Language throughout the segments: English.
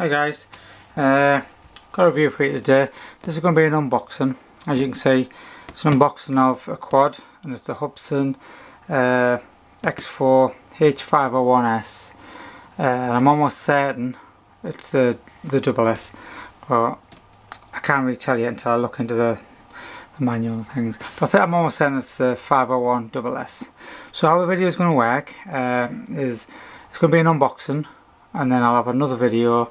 Hi guys, got a review for you today. This is going to be an unboxing. As you can see, it's an unboxing of a quad, and it's the Hubsan H501S. And I'm almost certain it's the double S, but I can't really tell you until I look into the manual and things. But I think I'm almost certain it's the 501 double S. So how the video is going to work is it's going to be an unboxing, and then I'll have another video,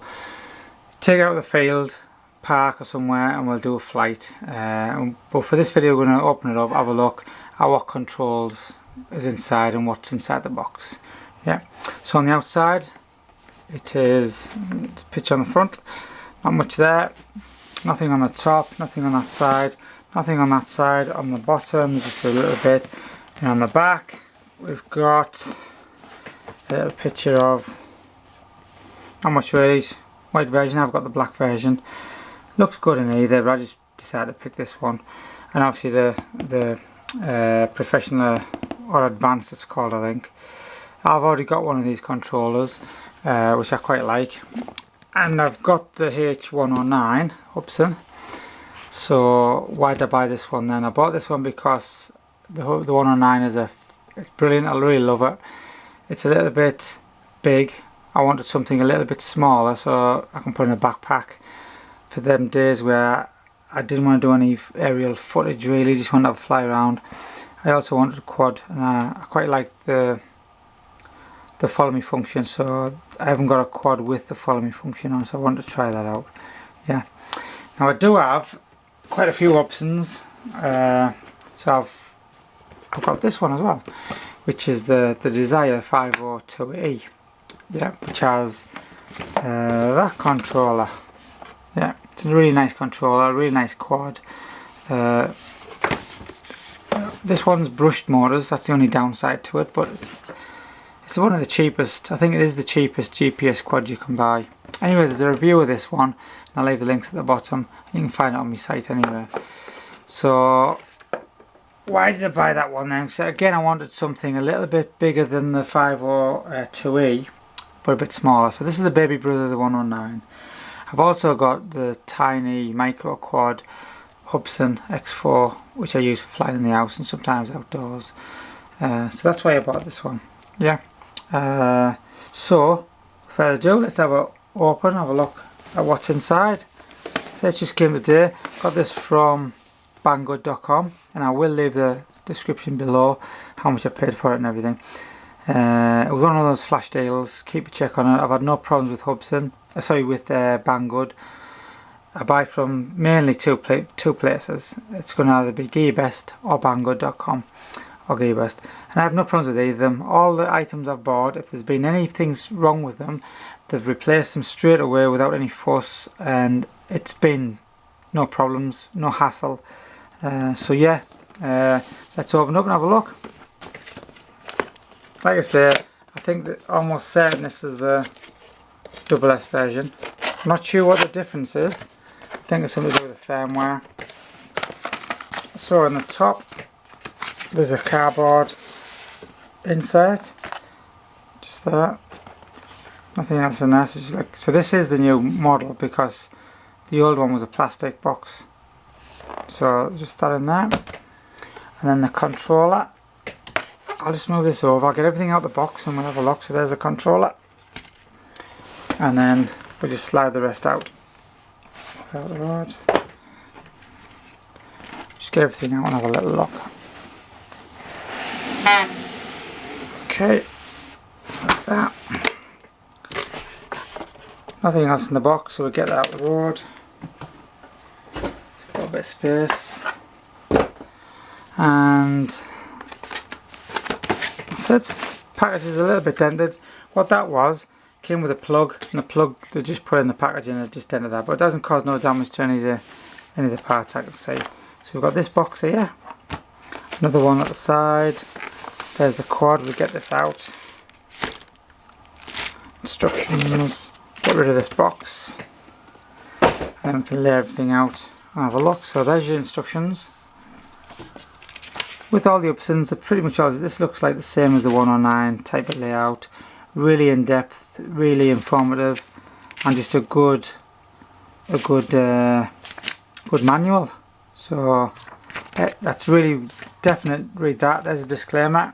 take it out of the field, park or somewhere, and we'll do a flight. But for this video we're going to open it up, have a look at what controls is inside and what's inside the box. Yeah. So on the outside it is, picture on the front, not much there, nothing on the top, nothing on that side, nothing on that side. On the bottom just a little bit, and on the back we've got a little picture of, not much really, white version. I've got the black version. Looks good in either, but I just decided to pick this one. And obviously the professional or advanced it's called, I think. I've already got one of these controllers, which I quite like, and I've got the H109 Hubsan. So why did I buy this one then? I bought this one because the 109 is it's brilliant. I really love it. It's a little bit big. I wanted something a little bit smaller so I can put in a backpack for them days where I didn't want to do any aerial footage really, just wanted to fly around. I also wanted a quad, and I quite like the follow me function, so I haven't got a quad with the follow me function on, so I wanted to try that out. Yeah. Now I do have quite a few options, so I've got this one as well, which is the Desire 502E. Yeah, which has that controller. Yeah, it's a really nice controller, really nice quad. This one's brushed motors, that's the only downside to it, but it's one of the cheapest. I think it is the cheapest GPS quad you can buy. Anyway, there's a review of this one, and I'll leave the links at the bottom. You can find it on my site anyway. So why did I buy that one then? So again, I wanted something a little bit bigger than the 502E, but a bit smaller. So this is the baby brother of the 109. I've also got the tiny micro quad Hubsan X4, which I use for flying in the house and sometimes outdoors. So that's why I bought this one. Yeah. So further ado, let's have a open, have a look at what's inside. So it just came today. Got this from banggood.com, and I will leave the description below how much I paid for it and everything. It was one of those flash deals. Keep a check on it. I've had no problems with Hubsan. With Banggood. I buy from mainly two places. It's going to either be Gearbest or Banggood.com or Gearbest, and I have no problems with either of them. All the items I've bought, if there's been anything wrong with them, they've replaced them straight away without any fuss, and it's been no problems, no hassle. So yeah, let's open up and have a look. Like I say, I think that almost certain this is the double S version. I'm not sure what the difference is. I think it's something to do with the firmware. So on the top there's a cardboard insert, just that, nothing else in there. So, so this is the new model because the old one was a plastic box. So just that in there, and then the controller. I'll just move this over, I'll get everything out of the box and we'll have a look. So there's the controller, and then we'll just slide the rest out without the rod. Just get everything out and have a little look. Okay, that's that. Nothing else in the box, so we'll get that out of the rod. Got a bit of space, and that's it. Package is a little bit dented. What that was, came with a plug, and the plug they just put in the packaging and it just dented that, but it doesn't cause no damage to any of the parts, I can see. So we've got this box here, another one at the side. There's the quad. We'll get this out. Instructions. Get rid of this box, and then we can lay everything out and have a look. So there's your instructions. With all the Hubsans, they're pretty much all. This looks like the same as the 109 type of layout. Really in depth, really informative. and just a good manual. So that's really definite. Read that. There's a disclaimer,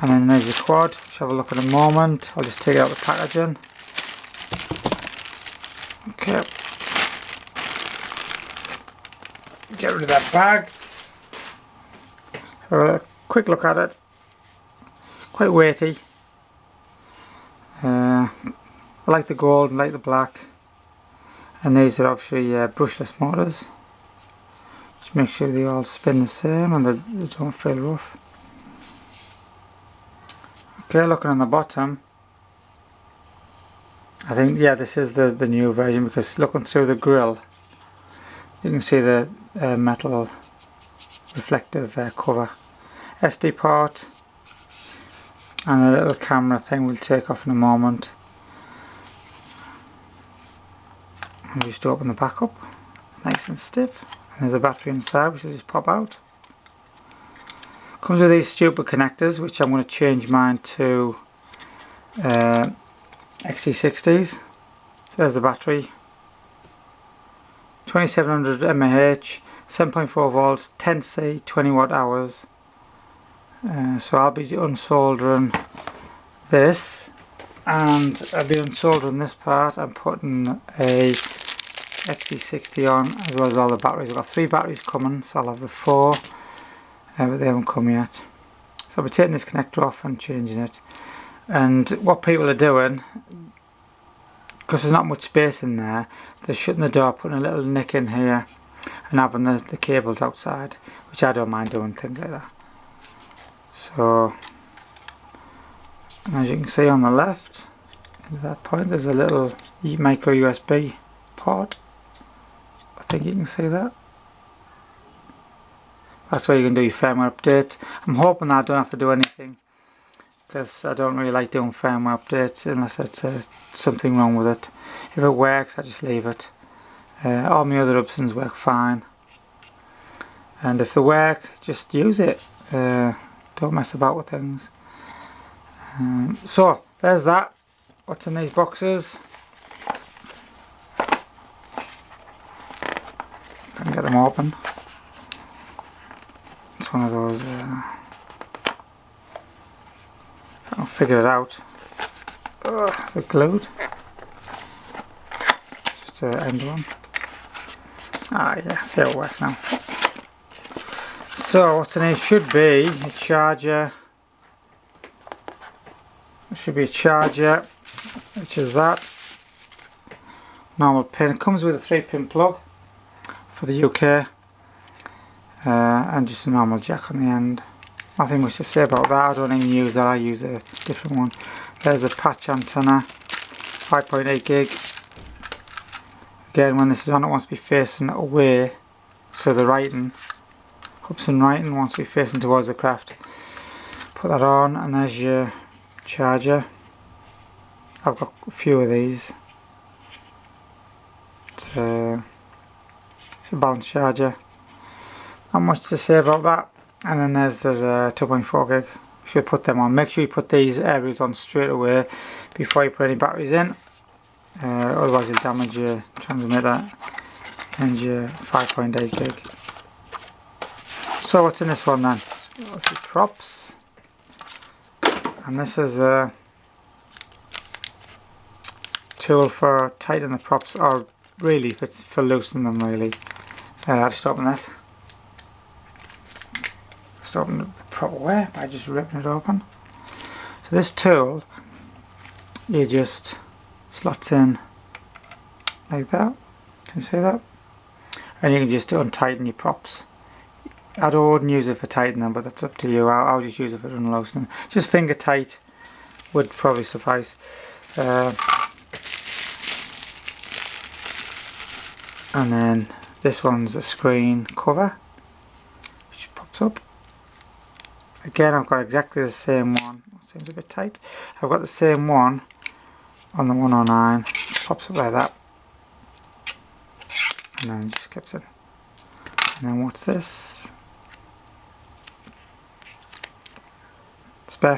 and then there's the quad, which I'll have a look at in a moment. I'll just take it out of the packaging. Okay, get rid of that bag. Have a quick look at it. Quite weighty. I like the gold, I like the black, and these are obviously brushless motors. Just make sure they all spin the same and they don't feel rough. Okay, looking on the bottom, I think, yeah, this is the new version, because looking through the grill you can see the metal reflective cover. SD port and a little camera thing we'll take off in a moment. And just open the back up, it's nice and stiff, and there's a battery inside which will just pop out. Comes with these stupid connectors, which I'm going to change mine to XC60s. So there's the battery, 2700 mAh, 7.4 volts, 10C, 20 watt hours. So I'll be unsoldering this, and I'll be unsoldering this part and putting a XC60 on, as well as all the batteries. I've got 3 batteries coming, so I'll have the 4, but they haven't come yet. So I'll be taking this connector off and changing it. And what people are doing, because there's not much space in there, they're shutting the door, putting a little nick in here and having the cables outside, which I don't mind doing things like that. So as you can see on the left, at that point, there's a little micro USB port. I think you can see that. That's where you can do your firmware update. I'm hoping that I don't have to do anything, because I don't really like doing firmware updates unless it's something wrong with it. If it works, I just leave it. All my other Hubsans work fine, and if they work, just use it. Don't mess about with things. So there's that. What's in these boxes? I can get them open. It's one of those. I'll figure it out. They're glued. Just an end one. Ah, yeah. See how it works now. So what's in here should be a charger. There should be a charger, which is that. Normal pin. It comes with a 3-pin plug for the UK, and just a normal jack on the end. Nothing much to say about that. I don't even use that. I use a different one. There's a patch antenna, 5.8 gig. Again, when this is on, it wants to be facing away, so the writing, Hubsan writing, wants to be facing towards the craft. Put that on, and there's your charger. I've got a few of these. It's a balanced charger. Not much to say about that. And then there's the 2.4 gig. You should put them on. Make sure you put these areas on straight away before you put any batteries in. Otherwise you'll damage your transmitter and your 5.8 gig. So what's in this one then? What's the props? And this is a tool for tightening the props, or really if it's for loosening them really. I'll just open this. Just open it the proper way by just ripping it open. So this tool, you just slots in like that. Can you see that? And you can just untighten your props. I wouldn't use it for tightening, but that's up to you. I'll just use it for unloosening. Just finger tight would probably suffice. And then this one's a screen cover, which pops up. Again, I've got exactly the same one. Seems a bit tight. I've got the same one on the 109. Pops up like that, and then just clips in. And then what's this? Spare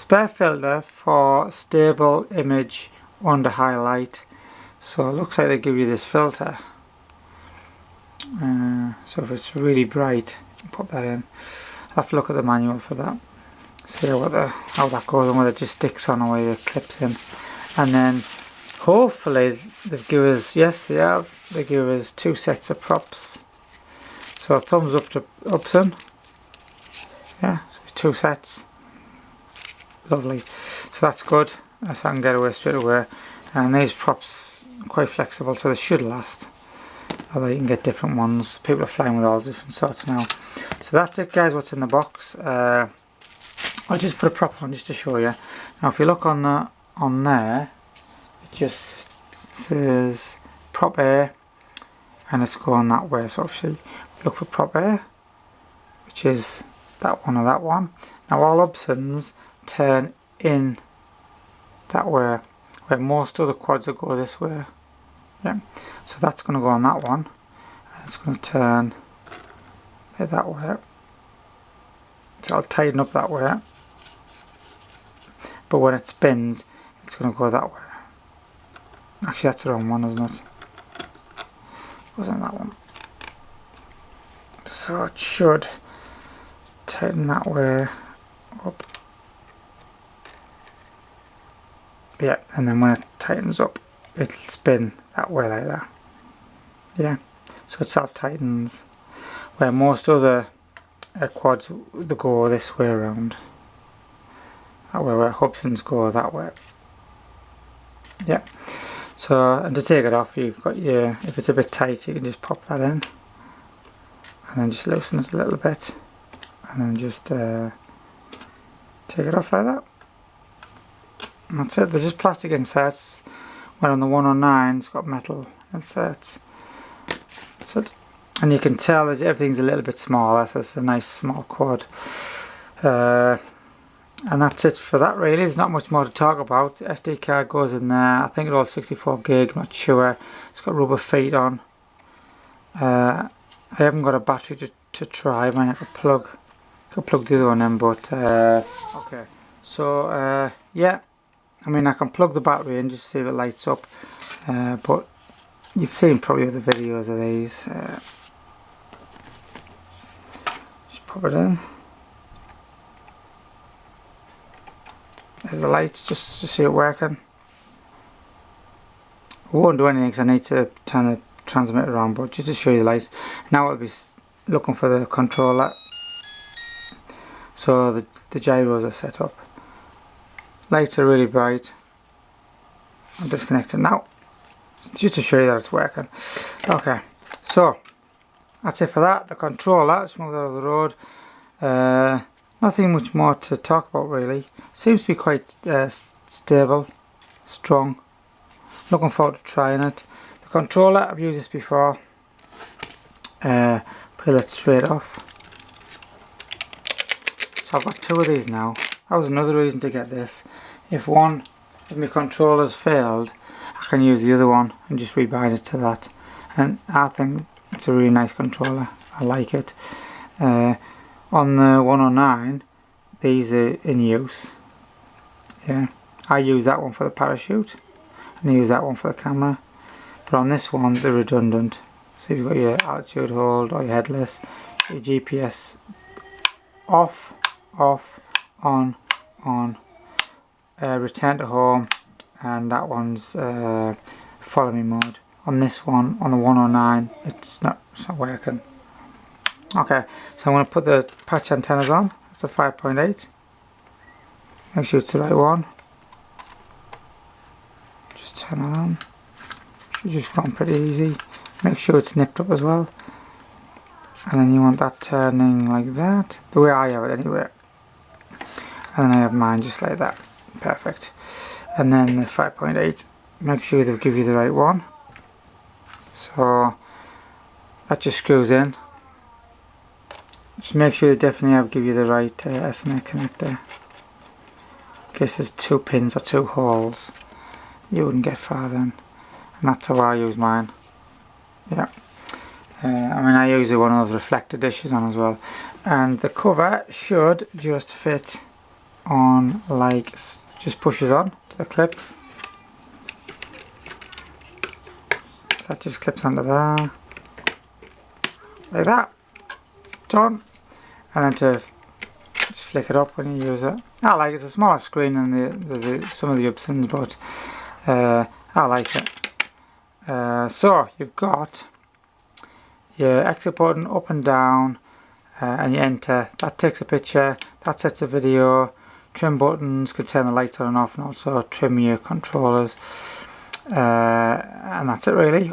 spare filter for stable image under highlight. So it looks like they give you this filter. So if it's really bright, pop that in. I'll have to look at the manual for that. See how that goes and whether it just sticks on or whether it clips in. And then hopefully they've given us, yes they have, they give us 2 sets of props. So thumbs up to Hubsan. Yeah, so 2 sets. Lovely. So that's good. So I can get away straight away. And these props are quite flexible, so they should last. Although you can get different ones. People are flying with all different sorts now. So that's it guys, what's in the box. I'll just put a prop on just to show you. Now if you look on there, it just says prop A and it's going that way. So obviously look for prop A, which is that one or that one. Now all Hubsans turn in that way, where most other quads will go this way. Yeah, so that's going to go on that one, and it's going to turn that way. So I'll tighten up that way, but when it spins, it's going to go that way. Actually, that's the wrong one, isn't it? Wasn't that one? So it should tighten that way up. Yeah, and then when it tightens up, it'll spin that way like that. Yeah, so it self-tightens, where most other quads they go this way around. That way, where Hubsans go that way. Yeah. So, and to take it off, you've got your, if it's a bit tight, you can just pop that in, and then just loosen it a little bit, and then just take it off like that. And that's it. They're just plastic inserts. When on the 109 it's got metal inserts. That's it. And you can tell that everything's a little bit smaller, so it's a nice small quad. And that's it for that really. There's not much more to talk about. The SD card goes in there. I think it's all 64 gig, I'm not sure. It's got rubber feet on. I haven't got a battery to try. I might have to plug the other one in, but okay. So yeah, I mean I can plug the battery in just to see if it lights up, but you've seen probably other videos of these. Just pop it in. There's the lights, just to see it working. I won't do anything because I need to turn the transmitter around, but just to show you the lights. Now I'll be looking for the controller. So the gyros are set up. Lights are really bright. I'll disconnect it now, just to show you that it's working. Okay, so that's it for that. The controller, let's move that out of the road. Nothing much more to talk about really. Seems to be quite stable, strong. Looking forward to trying it. The controller, I've used this before. Peel it straight off. So I've got 2 of these now. That was another reason to get this. If one of my controllers failed, I can use the other one and just rebind it to that. And I think it's a really nice controller. I like it. On the 109, these are in use. Yeah, I use that one for the parachute, and I use that one for the camera. But on this one, they're redundant. So you've got your altitude hold or your headless, your GPS off, on, return to home, and that one's follow me mode. On this one, on the 109, it's not working. Okay, so I'm going to put the patch antennas on. That's a 5.8. Make sure it's the right one. Just turn that on. Should just go on pretty easy. Make sure it's nipped up as well. And then you want that turning like that, the way I have it anyway. And then I have mine just like that. Perfect. And then the 5.8, make sure they give you the right one. So that just screws in. Just make sure they definitely give you the right SMA connector. In case there's 2 pins or 2 holes, you wouldn't get far then. And that's how I use mine. Yeah. I mean I use one of those reflector dishes on as well. And the cover should just fit on like, just pushes on to the clips. So that just clips onto there, like that, done. And then to just flick it up when you use it. I like it. It's a smaller screen than some of the Hubsans, but I like it. So you've got your exit button up and down, and you enter. That takes a picture, that sets a video. Trim buttons could turn the lights on and off, and also trim your controllers. And that's it really.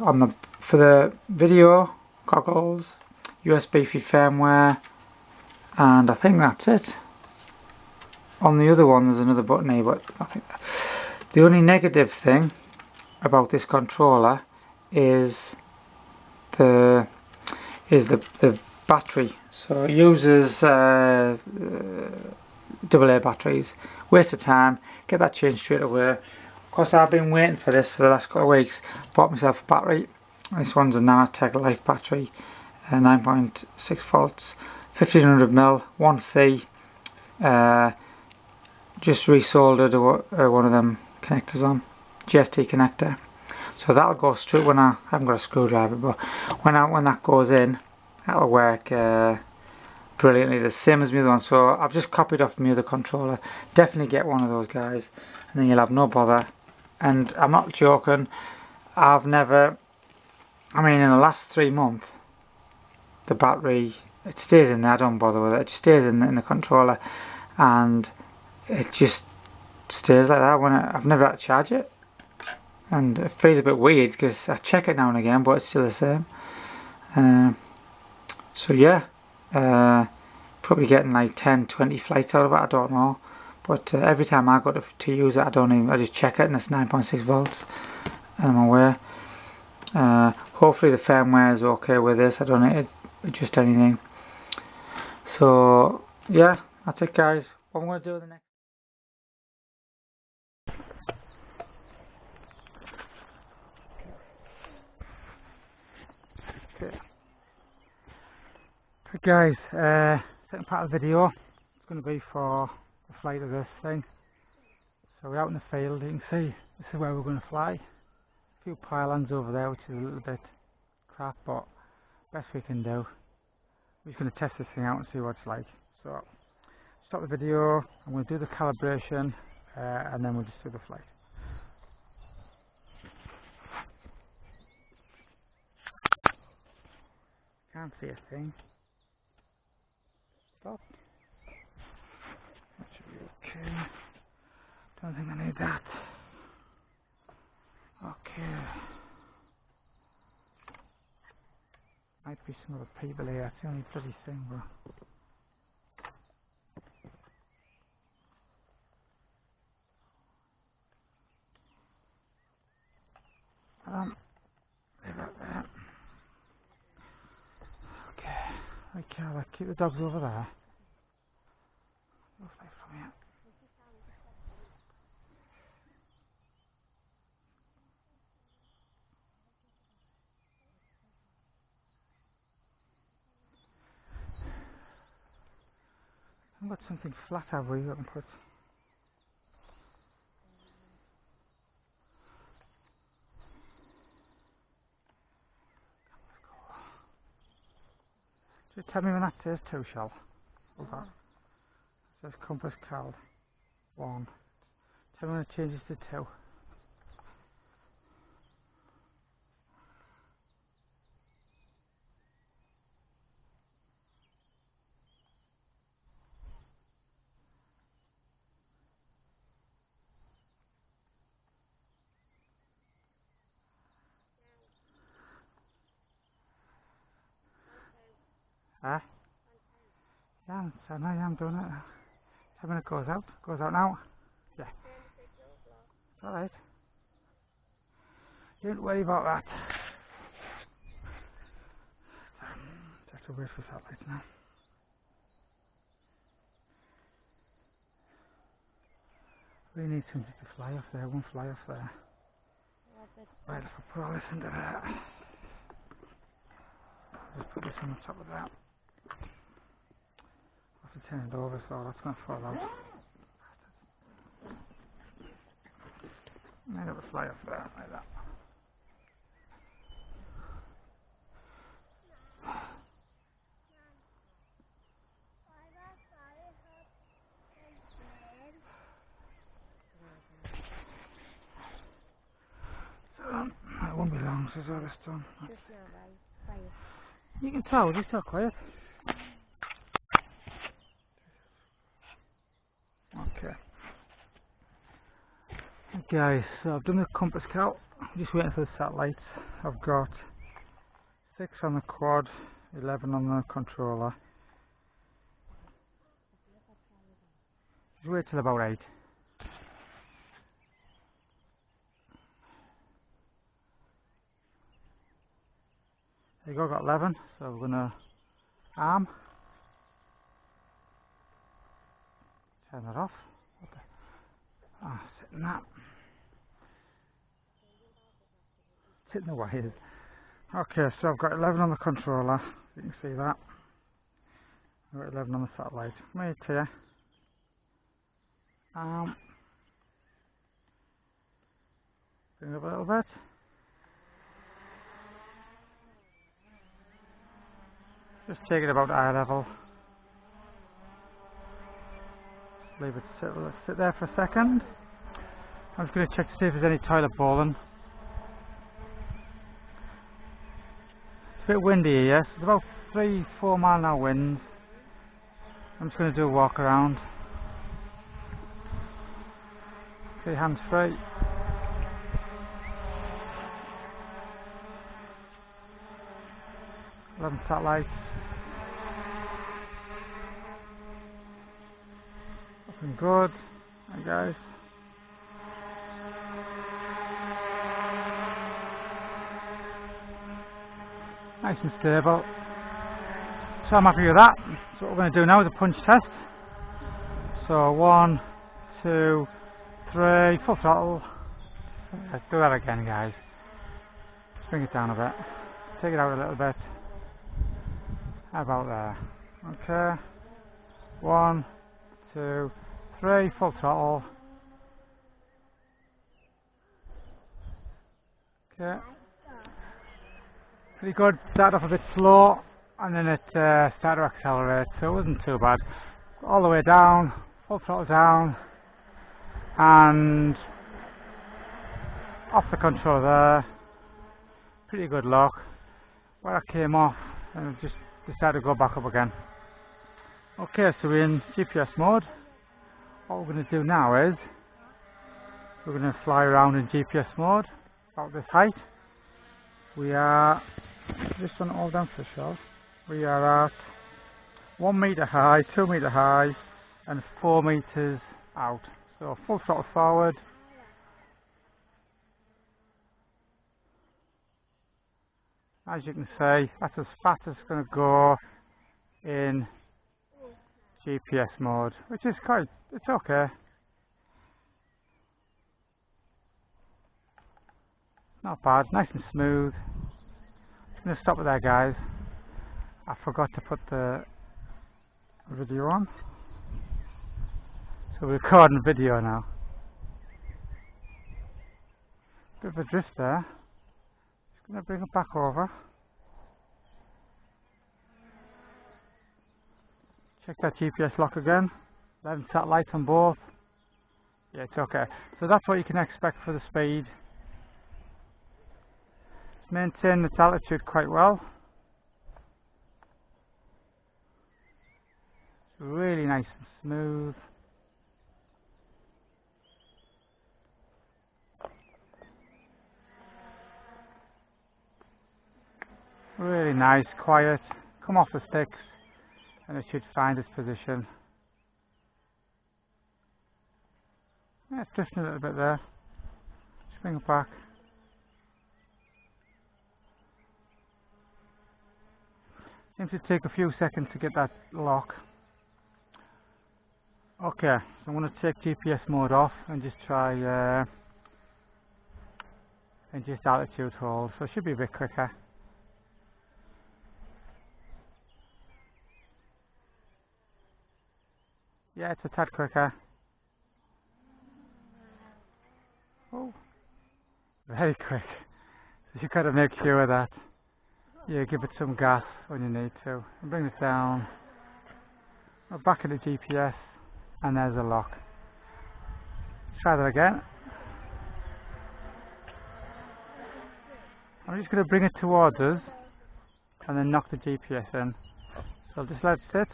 For the video, goggles, USB for firmware, and I think that's it. On the other one there's another button here, but I think the only negative thing about this controller is the battery. So it uses AA batteries. Waste of time. Get that changed straight away. Of course, I've been waiting for this for the last couple of weeks. Bought myself a battery. This one's a Nanotech Life battery, 9.6 volts, 1500ml, 1C. Just resoldered one of them connectors on, GST connector. So that'll go straight when I haven't got a screwdriver, but when that goes in, that'll work brilliantly. The same as the other one. So I've just copied off my other controller. Definitely get one of those guys, and then you'll have no bother. And I'm not joking. I've never. I mean, in the last 3 months, the battery, it stays in there. I don't bother with it. It just stays in the controller, and it just stays like that. I've never had to charge it, and it feels a bit weird because I check it now and again, but it's still the same. So yeah, probably getting like 10-20 flights out of it. I don't know, but every time I go to use it, I just check it, and it's 9.6 volts, and I'm aware. Hopefully the firmware is okay with this. I don't need to adjust anything. So yeah, that's it guys. What I'm going to do in the next. Okay. Hey guys, second part of the video is going to be for the flight of this thing. So we're out in the field. You can see this is where we're going to fly. A few pylons over there, which is a little bit crap, but best we can do. We're just going to test this thing out and see what it's like. So stop the video. I'm going to do the calibration, and then we'll just do the flight. Can't see a thing. Stop. That should be okay. Don't think I need that. Okay. Might be some other people here. It's the only bloody thing, bro. Leave that there. Okay. Okay, I'll keep the dogs over there. Looks like from here. I've got something flat over here I can put. Just tell me when that says 2 shall. Hold that. It says compass cal 1. Tell me when it changes to 2. Huh? Yeah, so now I'm doing it. Tell me when it goes out. Goes out now. Yeah. It's alright. Don't worry about that. Just to wait for satellites now. We need something to fly off there. Won't fly off there. Right, if I put all this into there. Just put this on the top of that. I have to turn it over, so that's going to fall out. I'm going to fly off there like that. It won't be long since all this done. You can tell, just so quiet. Okay. Guys, so I've done the compass count. I'm just waiting for the satellites. I've got 6 on the quad, 11 on the controller. Just wait till about 8. There you go, got 11, so we're gonna arm. Turn that off. Sitting that. Sitting the wires. Okay, so I've got 11 on the controller. You can see that. I've got 11 on the satellite. Wait here. Bring it up a little bit. Just take it about eye level. Just leave it sit there for a second. I'm just going to check to see if there's any toilet bowling. It's a bit windy here, so it's about 3-4 mile an hour winds. I'm just going to do a walk around. Okay, hands free. Eleven satellites. Looking good. Hi guys. Nice and stable. So I'm happy with that. So what we're going to do now is a punch test. So 1, 2, 3, full throttle. Let's do that again, guys. Just bring it down a bit. Take it out a little bit. How about there? Okay. 1, 2, 3, full throttle. Okay. Pretty good. Started off a bit slow and then it started to accelerate, so it wasn't too bad. All the way down, full throttle down, and off the control there. Pretty good lock. Where I came off and it just decided to go back up again. Okay, so we're in GPS mode. What we're going to do now is we're going to fly around in GPS mode about this height. We are just on all down for a shot. We are at 1 meter high, 2 meter high, and 4 meters out. So full throttle forward. As you can see, that's as fast as it's going to go in GPS mode, which is it's okay. Not bad, nice and smooth. I'm going to stop it there, guys. I forgot to put the video on. So we're recording video now. Bit of a drift there. Just going to bring it back over. Check that GPS lock again. 11 satellites on both. Yeah, it's okay. So that's what you can expect for the speed. It's maintained its altitude quite well. It's really nice and smooth. Really nice, quiet. Come off the sticks and it should find its position. Yeah, it's drifting a little bit there. Just bring it back. Seems to take a few seconds to get that lock. Okay, so I'm going to take GPS mode off and just try and just altitude hold, so it should be a bit quicker. Yeah, it's a tad quicker. Oh, very quick. So you've got to make sure that you give it some gas when you need to. And bring it down. We're back at the GPS, and there's a lock. Try that again. I'm just going to bring it towards us and then knock the GPS in. So I'll just let it sit.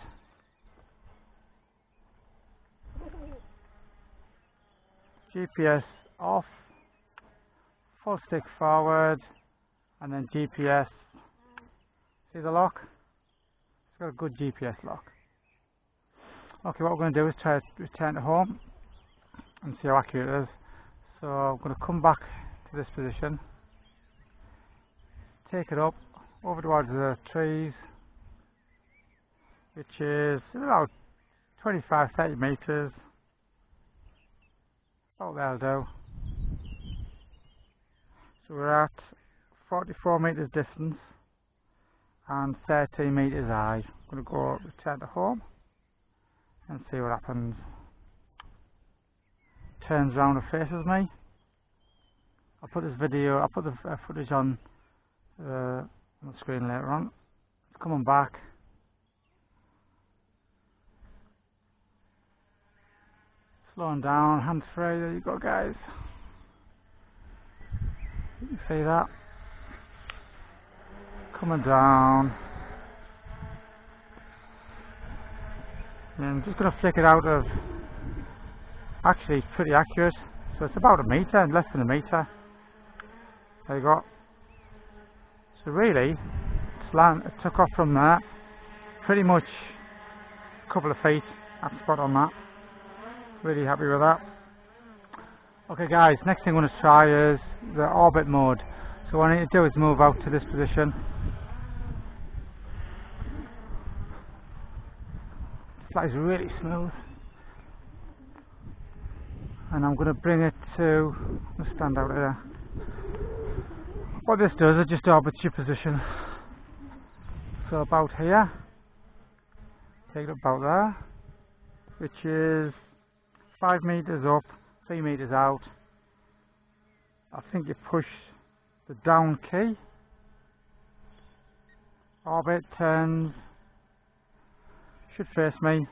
GPS off. Full stick forward and then GPS. See the lock? It's got a good GPS lock. Okay, what we're going to do is try to return to home and see how accurate it is. So I'm going to come back to this position, take it up over towards the trees, which is about 25-30 metres. About that'll do. So we're at 44 metres distance and 13 metres high. I'm going to go return to home and see what happens. Turns around and faces me. I'll put this video, I'll put the footage on the screen later on. It's coming back. Slowing down, hands free, there you go guys. You can see that. Coming down. And I'm just going to flick it out of, actually it's pretty accurate, so it's about a metre, less than a metre. There you go. So really, it took off from there, pretty much a couple of feet, that's spot on that. Really happy with that. Okay guys, next thing I'm going to try is the orbit mode. So what I need to do is move out to this position. It flies really smooth. And I'm going to bring it to, I'm going to stand out here. What this does, it just orbits your position. So about here, take it about there, which is 5 metres up, 3 metres out. I think you push the down key, orbit turns, should face me.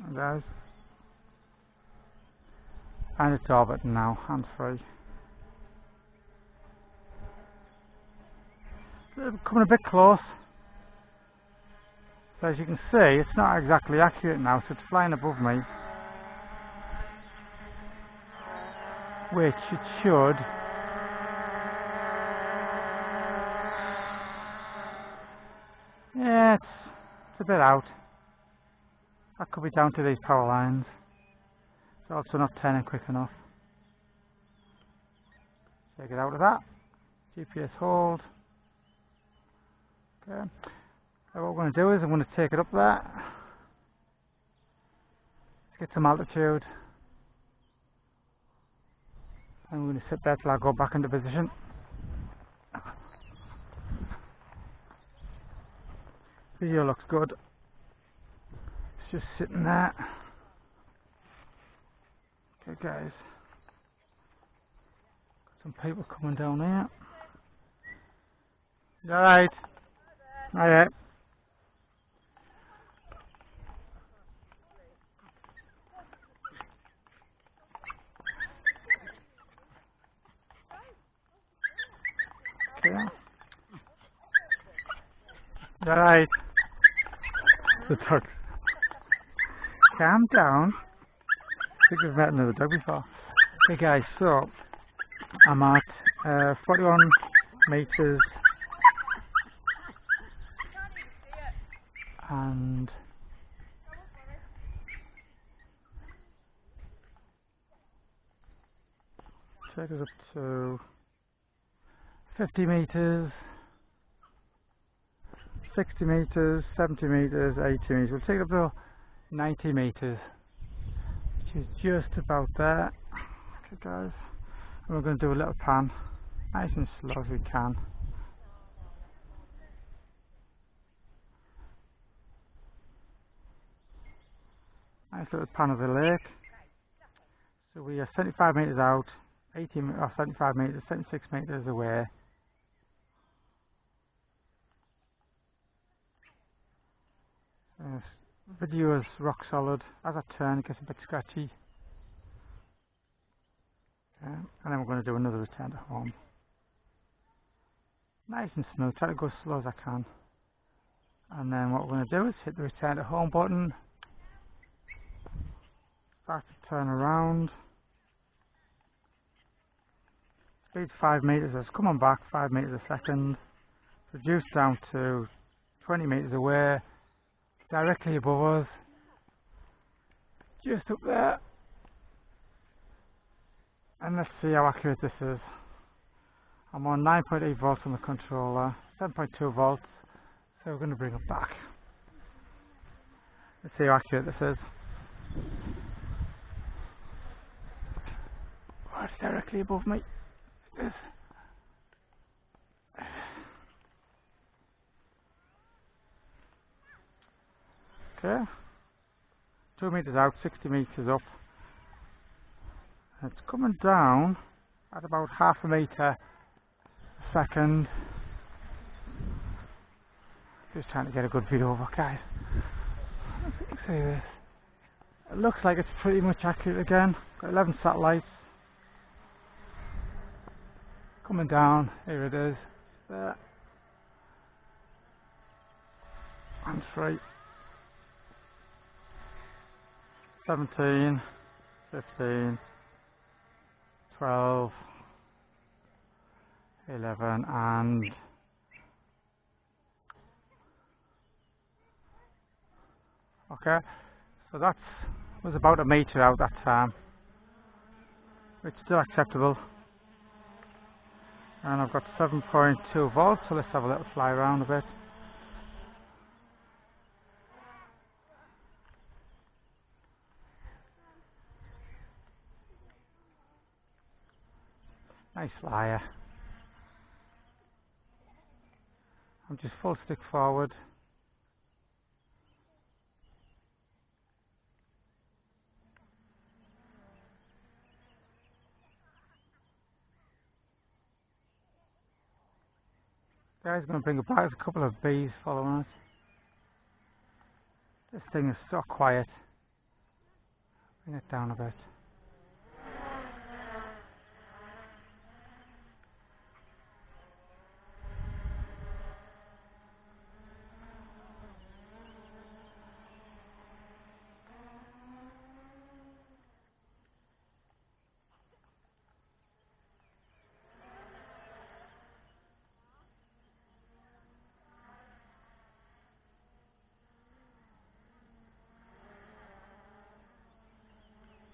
And there's, and it's orbiting now, hands free. Coming a bit close. So as you can see, it's not exactly accurate now, so it's flying above me, which it should. Yeah, it's a bit out. That could be down to these power lines. It's also not turning quick enough. Take it out of that. GPS hold. Okay. So what we're going to do is I'm going to take it up there. Let's get some altitude. And we're going to sit there till I go back into position. Video looks good. It's just sitting there. Okay guys. Got some people coming down here. You alright? Alright. Okay. You alright? The dog. Calm down. I think we've met another dog before. Okay guys, so I'm at 41 metres and take us up to 50 metres, 60 metres, 70 metres, 80 metres. We'll take it up to 90 metres, which is just about there. Okay guys, and we're going to do a little pan, nice and slow as we can. Nice little pan of the lake. So we are 75 metres out, 18 or 75 metres, 76 metres away. Video is rock solid. As I turn, it gets a bit scratchy. And then we're going to do another return to home. Nice and smooth. Try to go as slow as I can. And then what we're going to do is hit the return to home button. Start to turn around. Speed 5 metres. It's coming back 5 metres a second. Reduce down to 20 metres away. Directly above us. Just up there. And let's see how accurate this is. I'm on 9.8 volts on the controller, 7.2 volts, so we're going to bring it back. Let's see how accurate this is. Oh, it's directly above me. It is. Okay. 2 metres out, 60 metres up. It's coming down at about half a metre a second. Just trying to get a good view of it, guys. See this. It looks like it's pretty much accurate again. Got 11 satellites. Coming down, here it is. There. And 3. 17, 15, 12, 11 and okay, so that was about a metre out that time, which is still acceptable. And I've got 7.2 volts, so let's have a little fly around a bit. Nice flyer. I'm just full stick forward. Guys, going to bring it back. There's a couple of bees following us. This thing is so quiet. Bring it down a bit.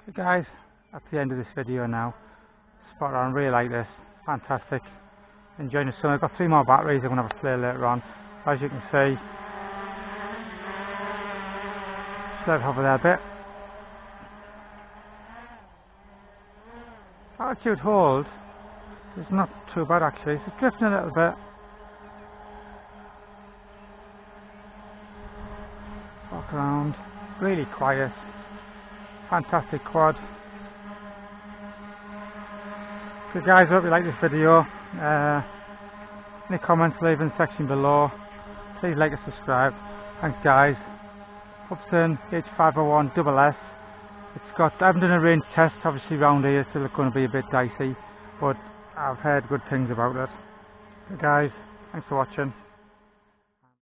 Okay guys, that's the end of this video now. Spot on, really like this. Fantastic. Enjoying the summer. I've got 3 more batteries. I'm going to have a play later on. As you can see, just let it hover there a bit. Altitude hold is not too bad actually. It's drifting a little bit. Walk around. Really quiet. Fantastic quad. Okay guys, I hope you like this video. Any comments, leave in the section below. Please like and subscribe. Thanks guys. Hubsan H501S. I haven't done a range test obviously round here, so it's going to be a bit dicey, but I've heard good things about it. Okay guys, thanks for watching.